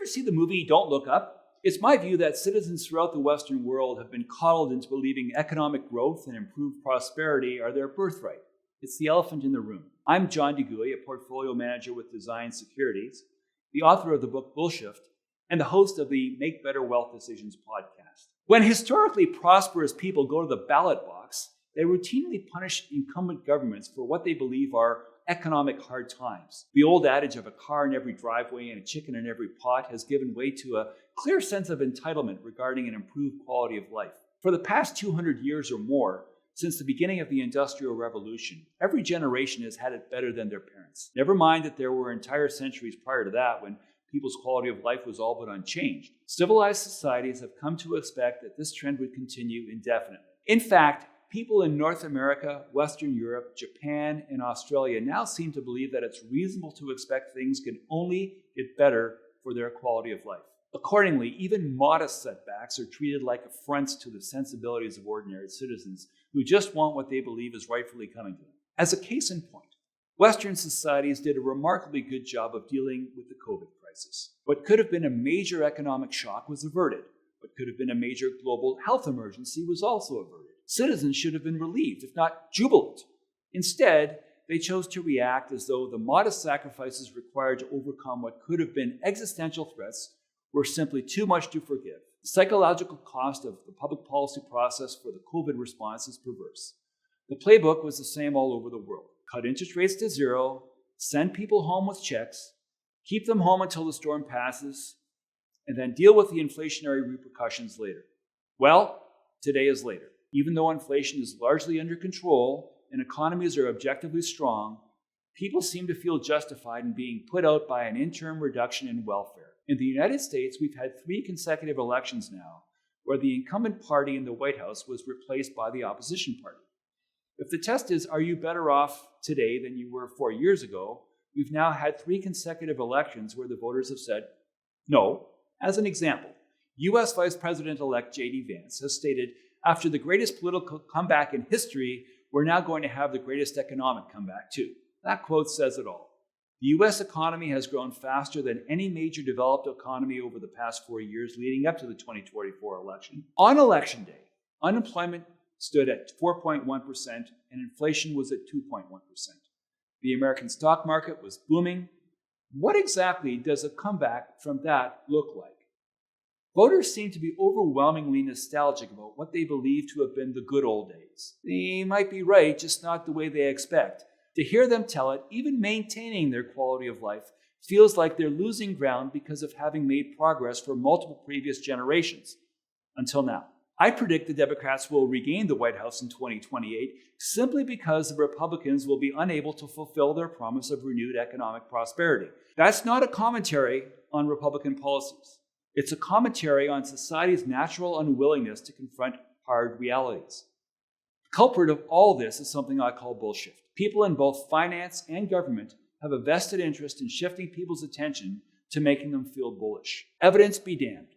see the movie Don't Look Up? It's my view that citizens throughout the Western world have been coddled into believing economic growth and improved prosperity are their birthright. It's the elephant in the room. I'm John Goey, a portfolio manager with Design Securities, the author of the book Bullshift, and the host of the Make Better Wealth Decisions podcast. When historically prosperous people go to the ballot box, they routinely punish incumbent governments for what they believe are economic hard times. The old adage of a car in every driveway and a chicken in every pot has given way to a clear sense of entitlement regarding an improved quality of life. For the past 200 years or more, since the beginning of the Industrial Revolution, every generation has had it better than their parents. Never mind that there were entire centuries prior to that when people's quality of life was all but unchanged. Civilized societies have come to expect that this trend would continue indefinitely. In fact, people in North America, Western Europe, Japan, and Australia now seem to believe that it's reasonable to expect things can only get better for their quality of life. Accordingly, even modest setbacks are treated like affronts to the sensibilities of ordinary citizens who just want what they believe is rightfully coming to them. As a case in point, Western societies did a remarkably good job of dealing with the COVID crisis. What could have been a major economic shock was averted. What could have been a major global health emergency was also averted. Citizens should have been relieved, if not jubilant. Instead, they chose to react as though the modest sacrifices required to overcome what could have been existential threats were simply too much to forgive. The psychological cost of the public policy process for the COVID response is perverse. The playbook was the same all over the world. Cut interest rates to zero, send people home with checks, keep them home until the storm passes, and then deal with the inflationary repercussions later. Well, today is later. Even though inflation is largely under control and economies are objectively strong, people seem to feel justified in being put out by an interim reduction in welfare. In the United States, we've had 3 consecutive elections now where the incumbent party in the White House was replaced by the opposition party. If the test is, are you better off today than you were 4 years ago, we've now had 3 consecutive elections where the voters have said no. As an example, U.S. Vice President-elect J.D. Vance has stated, after the greatest political comeback in history, we're now going to have the greatest economic comeback too. That quote says it all. The U.S. economy has grown faster than any major developed economy over the past 4 years leading up to the 2024 election. On election day, unemployment stood at 4.1% and inflation was at 2.1%. The American stock market was booming. What exactly does a comeback from that look like? Voters seem to be overwhelmingly nostalgic about what they believe to have been the good old days. They might be right, just not the way they expect. To hear them tell it, even maintaining their quality of life feels like they're losing ground because of having made progress for multiple previous generations. Until now. I predict the Democrats will regain the White House in 2028 simply because the Republicans will be unable to fulfill their promise of renewed economic prosperity. That's not a commentary on Republican policies. It's a commentary on society's natural unwillingness to confront hard realities. The culprit of all this is something I call bullshift. People in both finance and government have a vested interest in shifting people's attention to making them feel bullish. Evidence be damned.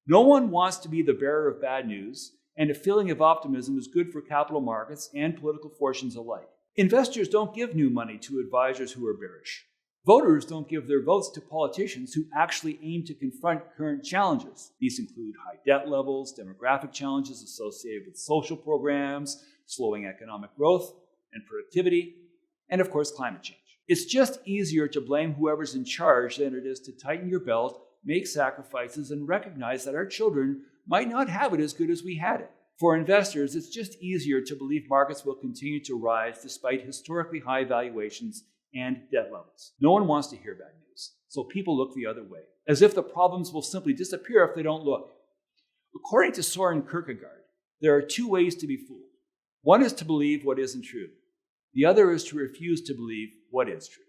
No one wants to be the bearer of bad news, and a feeling of optimism is good for capital markets and political fortunes alike. Investors don't give new money to advisors who are bearish. Voters don't give their votes to politicians who actually aim to confront current challenges. These include high debt levels, demographic challenges associated with social programs, slowing economic growth and productivity, and of course climate change. It's just easier to blame whoever's in charge than it is to tighten your belt, make sacrifices, and recognize that our children might not have it as good as we had it. For investors, it's just easier to believe markets will continue to rise despite historically high valuations and debt levels. No one wants to hear bad news, so people look the other way, as if the problems will simply disappear if they don't look. According to Soren Kierkegaard, there are 2 ways to be fooled. One is to believe what isn't true. The other is to refuse to believe what is true.